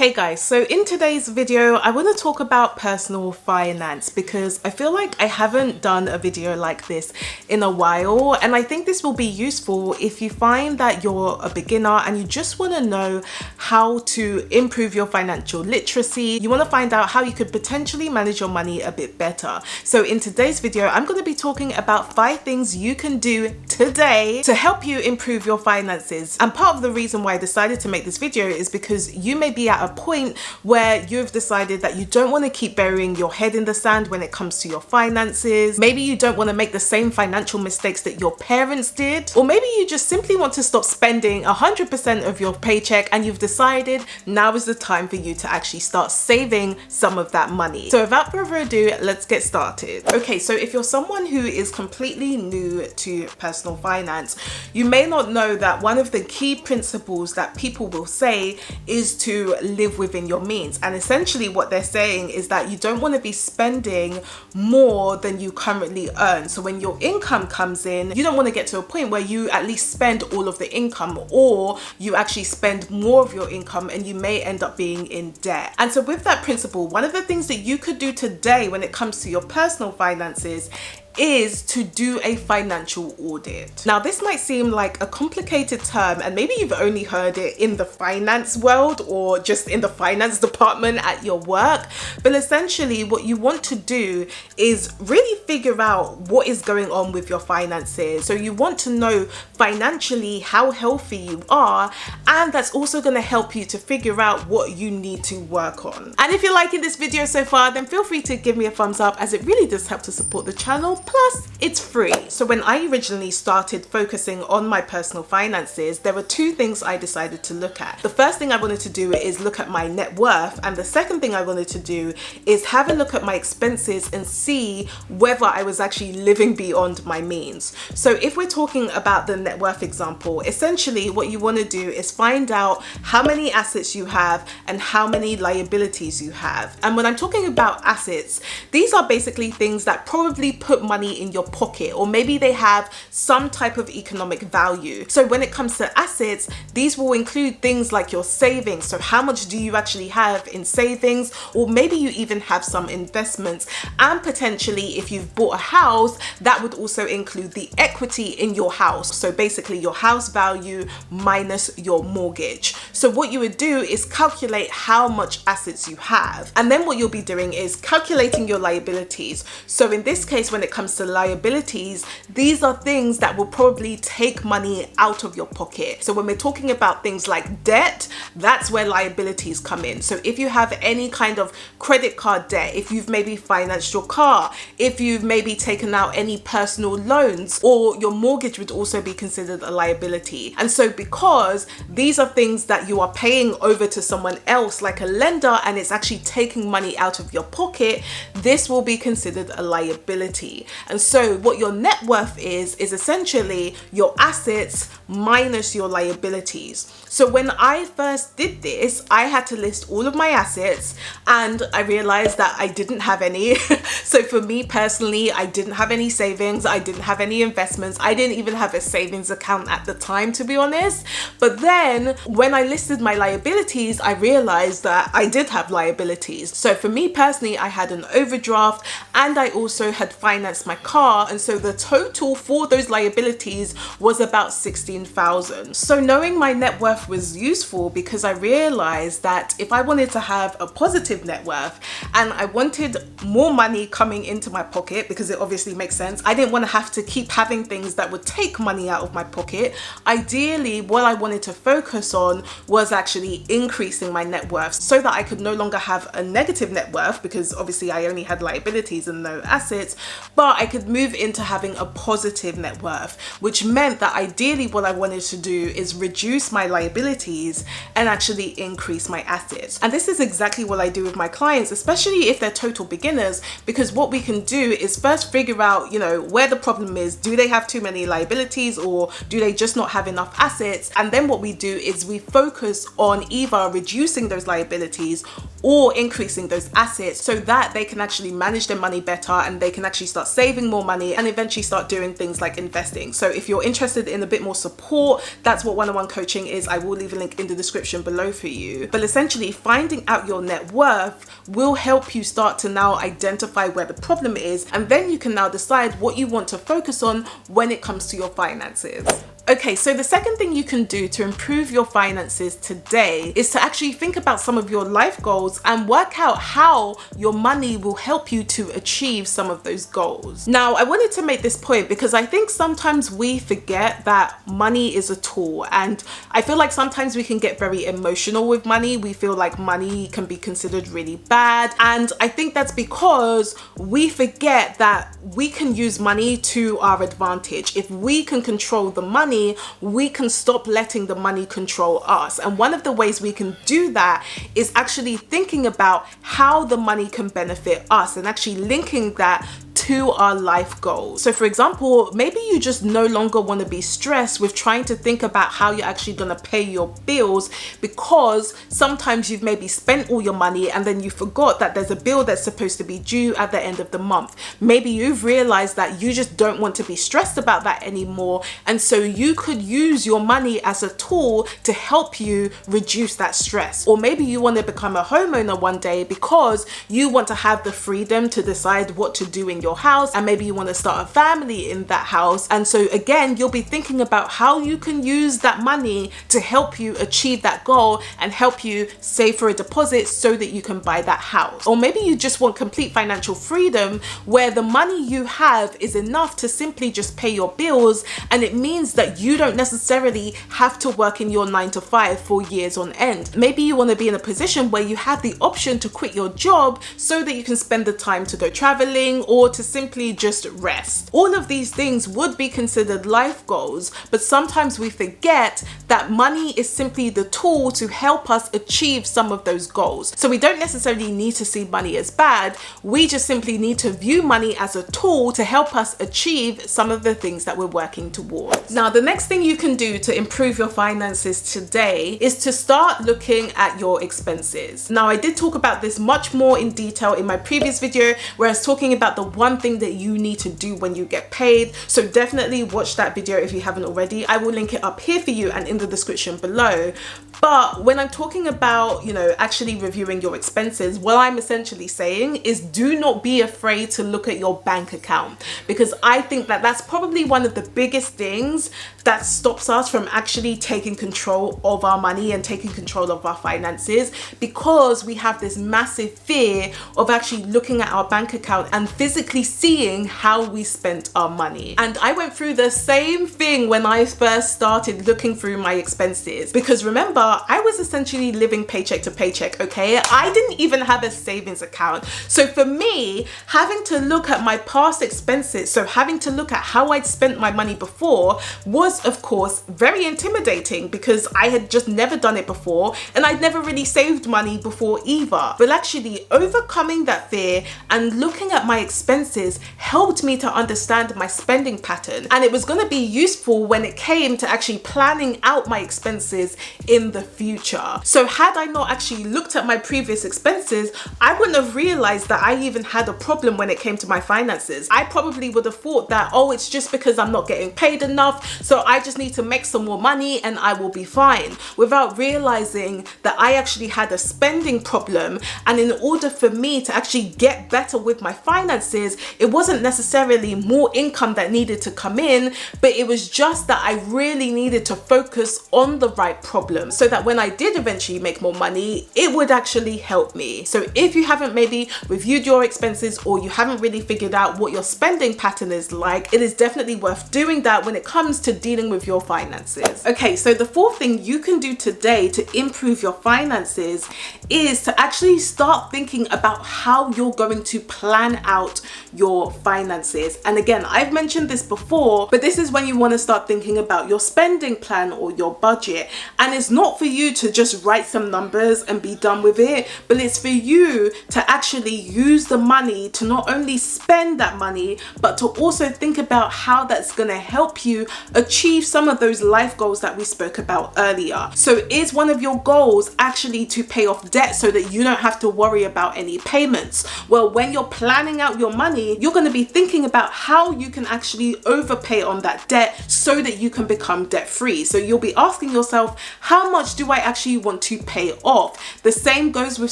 Hey guys, so in today's video I want to talk about personal finance because I feel like I haven't done a video like this in a while, and I think this will be useful if you find that you're a beginner and you just want to know how to improve your financial literacy. You want to find out how you could potentially manage your money a bit better. So in today's video I'm going to be talking about 5 things you can do today to help you improve your finances. And part of the reason why I decided to make this video is because you may be at a point where you've decided that you don't want to keep burying your head in the sand when it comes to your finances. Maybe you don't want to make the same financial mistakes that your parents did, or maybe you just simply want to stop spending 100% of your paycheck and you've decided now is the time for you to actually start saving some of that money. So without further ado, let's get started. Okay, so if you're someone who is completely new to personal finance, you may not know that one of the key principles that people will say is to live within your means. And essentially what they're saying is that you don't want to be spending more than you currently earn. So when your income comes in, you don't want to get to a point where you at least spend all of the income, or you actually spend more of your income and you may end up being in debt. And so with that principle, one of the things that you could do today when it comes to your personal finances is to do a financial audit. Now this might seem like a complicated term, and maybe you've only heard it in the finance world or just in the finance department at your work, but essentially what you want to do is really figure out what is going on with your finances. So you want to know financially how healthy you are, and that's also going to help you to figure out what you need to work on. And if you're liking this video so far, then feel free to give me a thumbs up, as it really does help to support the channel. Plus, it's free. So when I originally started focusing on my personal finances, there were 2 things I decided to look at. The first thing I wanted to do is look at my net worth, and the second thing I wanted to do is have a look at my expenses and see whether I was actually living beyond my means. So if we're talking about the net worth example, essentially what you want to do is find out how many assets you have and how many liabilities you have. And when I'm talking about assets, these are basically things that probably put money in your pocket, or maybe they have some type of economic value. So when it comes to assets, these will include things like your savings. So how much do you actually have in savings, or maybe you even have some investments, and potentially if you've bought a house, that would also include the equity in your house. So basically your house value minus your mortgage. So what you would do is calculate how much assets you have, and then what you'll be doing is calculating your liabilities. So in this case, when it comes to liabilities, these are things that will probably take money out of your pocket. So when we're talking about things like debt, that's where liabilities come in. So if you have any kind of credit card debt, if you've maybe financed your car, if you've maybe taken out any personal loans, or your mortgage would also be considered a liability. And so because these are things that you are paying over to someone else like a lender, and it's actually taking money out of your pocket, this will be considered a liability. And so what your net worth is essentially your assets minus your liabilities. So when I first did this, I had to list all of my assets, and I realized that I didn't have any. So for me personally, I didn't have any savings, I didn't have any investments, I didn't even have a savings account at the time, to be honest. But then when I listed my liabilities, I realized that I did have liabilities. So for me personally, I had an overdraft, and I also had financed my car, and so the total for those liabilities was about 16,000. So knowing my net worth was useful because I realized that if I wanted to have a positive net worth and I wanted more money coming into my pocket, because it obviously makes sense, I didn't want to have to keep having things that would take money out of my pocket. Ideally, what I wanted to focus on was actually increasing my net worth so that I could no longer have a negative net worth, because obviously I only had liabilities and no assets, but I could move into having a positive net worth, which meant that ideally what I wanted to do is reduce my liabilities and actually increase my assets. And this is exactly what I do with my clients, especially if they're total beginners, because what we can do is first figure out, where the problem is. Do they have too many liabilities, or do they just not have enough assets? And then what we do is we focus on either reducing those liabilities or increasing those assets so that they can actually manage their money better and they can actually start saving more money, and eventually start doing things like investing. So if you're interested in a bit more support, that's what one-on-one coaching is. I will leave a link in the description below for you. But essentially, finding out your net worth will help you start to now identify where the problem is, and then you can now decide what you want to focus on when it comes to your finances. Okay, so the second thing you can do to improve your finances today is to actually think about some of your life goals and work out how your money will help you to achieve some of those goals. Now, I wanted to make this point because I think sometimes we forget that money is a tool, and I feel like sometimes we can get very emotional with money. We feel like money can be considered really bad, and I think that's because we forget that we can use money to our advantage. If we can control the money, we can stop letting the money control us. And one of the ways we can do that is actually thinking about how the money can benefit us and actually linking that to our life goals. So for example, maybe you just no longer want to be stressed with trying to think about how you're actually going to pay your bills, because sometimes you've maybe spent all your money and then you forgot that there's a bill that's supposed to be due at the end of the month. Maybe you've realized that you just don't want to be stressed about that anymore, and so you could use your money as a tool to help you reduce that stress. Or maybe you want to become a homeowner one day because you want to have the freedom to decide what to do in your house, and maybe you want to start a family in that house. And so again, you'll be thinking about how you can use that money to help you achieve that goal and help you save for a deposit so that you can buy that house. Or maybe you just want complete financial freedom where the money you have is enough to simply just pay your bills, and it means that you don't necessarily have to work in your 9-to-5 for years on end. Maybe you want to be in a position where you have the option to quit your job so that you can spend the time to go traveling or to simply just rest. All of these things would be considered life goals, but sometimes we forget that money is simply the tool to help us achieve some of those goals. So we don't necessarily need to see money as bad. We just simply need to view money as a tool to help us achieve some of the things that we're working towards. Now, the next thing you can do to improve your finances today is to start looking at your expenses. Now, I did talk about this much more in detail in my previous video where I was talking about the one thing that you need to do when you get paid. So definitely watch that video if you haven't already. I will link it up here for you and in the description below. But when I'm talking about, actually reviewing your expenses, what I'm essentially saying is do not be afraid to look at your bank account, because I think that that's probably one of the biggest things that stops us from actually taking control of our money and taking control of our finances, because we have this massive fear of actually looking at our bank account and physically seeing how we spent our money. And I went through the same thing when I first started looking through my expenses, because remember, I was essentially living paycheck to paycheck, okay? I didn't even have a savings account. So for me, having to look at my past expenses, so having to look at how I'd spent my money before, was of course very intimidating, because I had just never done it before and I'd never really saved money before either. But actually overcoming that fear and looking at my expenses helped me to understand my spending pattern, and it was going to be useful when it came to actually planning out my expenses in the future. So had I not actually looked at my previous expenses, I wouldn't have realized that I even had a problem when it came to my finances. I probably would have thought that, oh, it's just because I'm not getting paid enough, so I just need to make some more money and I will be fine, without realizing that I actually had a spending problem. And in order for me to actually get better with my finances, it wasn't necessarily more income that needed to come in, but it was just that I really needed to focus on the right problem, so that when I did eventually make more money, it would actually help me. So if you haven't maybe reviewed your expenses, or you haven't really figured out what your spending pattern is like, it is definitely worth doing that when it comes to dealing with your finances. Okay, so the fourth thing you can do today to improve your finances is to actually start thinking about how you're going to plan out your finances. And again, I've mentioned this before, but this is when you want to start thinking about your spending plan or your budget. And it's not for you to just write some numbers and be done with it, but it's for you to actually use the money to not only spend that money, but to also think about how that's going to help you achieve achieve some of those life goals that we spoke about earlier. So is one of your goals actually to pay off debt so that you don't have to worry about any payments? Well, when you're planning out your money, you're going to be thinking about how you can actually overpay on that debt so that you can become debt free. So you'll be asking yourself, how much do I actually want to pay off? The same goes with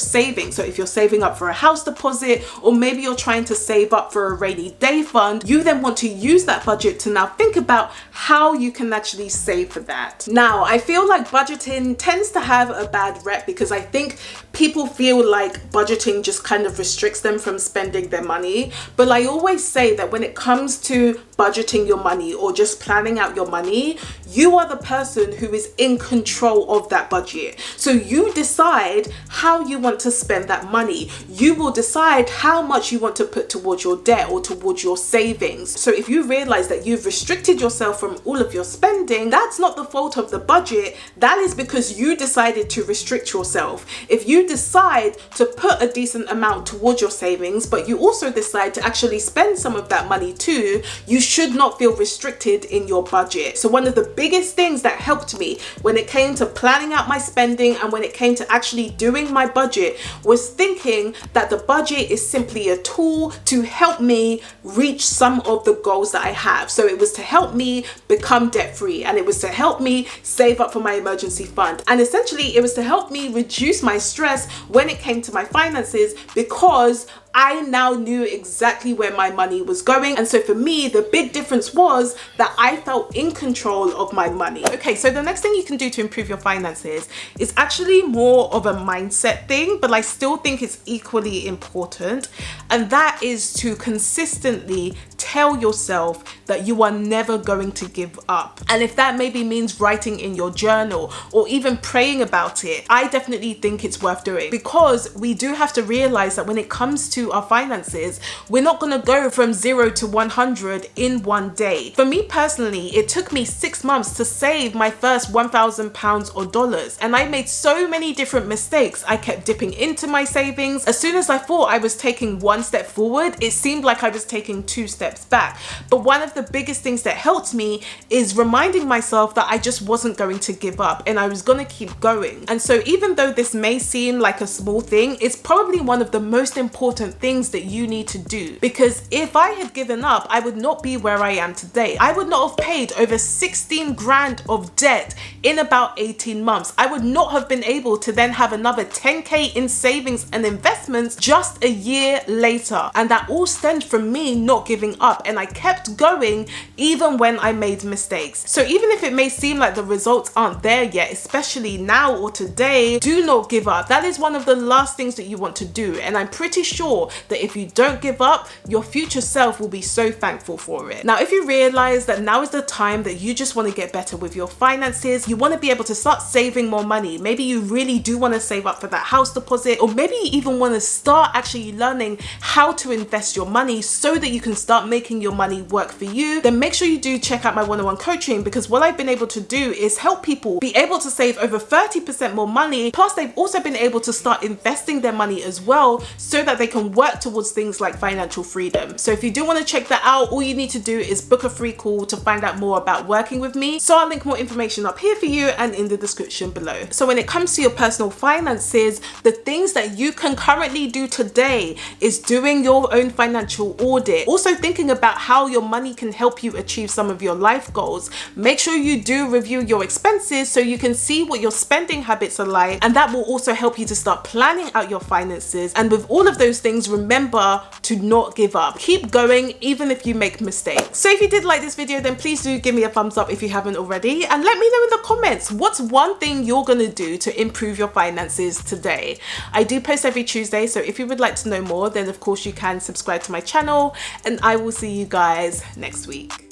saving. So if you're saving up for a house deposit, or maybe you're trying to save up for a rainy day fund, you then want to use that budget to now think about how you can actually save for that. Now, I feel like budgeting tends to have a bad rep because I think people feel like budgeting just kind of restricts them from spending their money. But I always say that when it comes to budgeting your money or just planning out your money, you are the person who is in control of that budget. So you decide how you want to spend that money. You will decide how much you want to put towards your debt or towards your savings. So if you realize that you've restricted yourself from all of your spending, that's not the fault of the budget. That is because you decided to restrict yourself. If you decide to put a decent amount towards your savings, but you also decide to actually spend some of that money too, you should not feel restricted in your budget. So one of the biggest things that helped me when it came to planning out my spending and when it came to actually doing my budget was thinking that the budget is simply a tool to help me reach some of the goals that I have. So it was to help me become debt free, and it was to help me save up for my emergency fund, and essentially it was to help me reduce my stress when it came to my finances, because I now knew exactly where my money was going. And so for me, the big difference was that I felt in control of my money. Okay, so the next thing you can do to improve your finances is actually more of a mindset thing, but I still think it's equally important. And that is to consistently tell yourself that you are never going to give up. And if that maybe means writing in your journal or even praying about it, I definitely think it's worth doing, because we do have to realize that when it comes to our finances, we're not going to go from 0 to 100 in one day. For me personally, it took me 6 months to save my first £1,000 or dollars, and I made so many different mistakes. I kept dipping into my savings. As soon as I thought I was taking one step forward, it seemed like I was taking 2 steps back. But one of the biggest things that helped me is reminding myself that I just wasn't going to give up and I was going to keep going. And so even though this may seem like a small thing, it's probably one of the most important things that you need to do, because if I had given up, I would not be where I am today. I would not have paid over 16 grand of debt in about 18 months. I would not have been able to then have another 10k in savings and investments just a year later. And that all stemmed from me not giving up, and I kept going even when I made mistakes. So even if it may seem like the results aren't there yet, especially now or today, do not give up. That is one of the last things that you want to do, and I'm pretty sure that if you don't give up, your future self will be so thankful for it. Now, if you realize that now is the time that you just want to get better with your finances, you want to be able to start saving more money, maybe you really do want to save up for that house deposit, or maybe you even want to start actually learning how to invest your money so that you can start making your money work for you, then make sure you do check out my one-on-one coaching, because what I've been able to do is help people be able to save over 30% more money, plus they've also been able to start investing their money as well so that they can work towards things like financial freedom. So if you do want to check that out, all you need to do is book a free call to find out more about working with me. So I'll link more information up here for you and in the description below. So when it comes to your personal finances, the things that you can currently do today is doing your own financial audit, also thinking about how your money can help you achieve some of your life goals. Make sure you do review your expenses so you can see what your spending habits are like, and that will also help you to start planning out your finances. And with all of those things, remember to not give up. Keep going even if you make mistakes. So if you did like this video, then please do give me a thumbs up if you haven't already, and let me know in the comments what's one thing you're gonna do to improve your finances today. I do post every Tuesday, so if you would like to know more, then of course you can subscribe to my channel, and I will see you guys next week.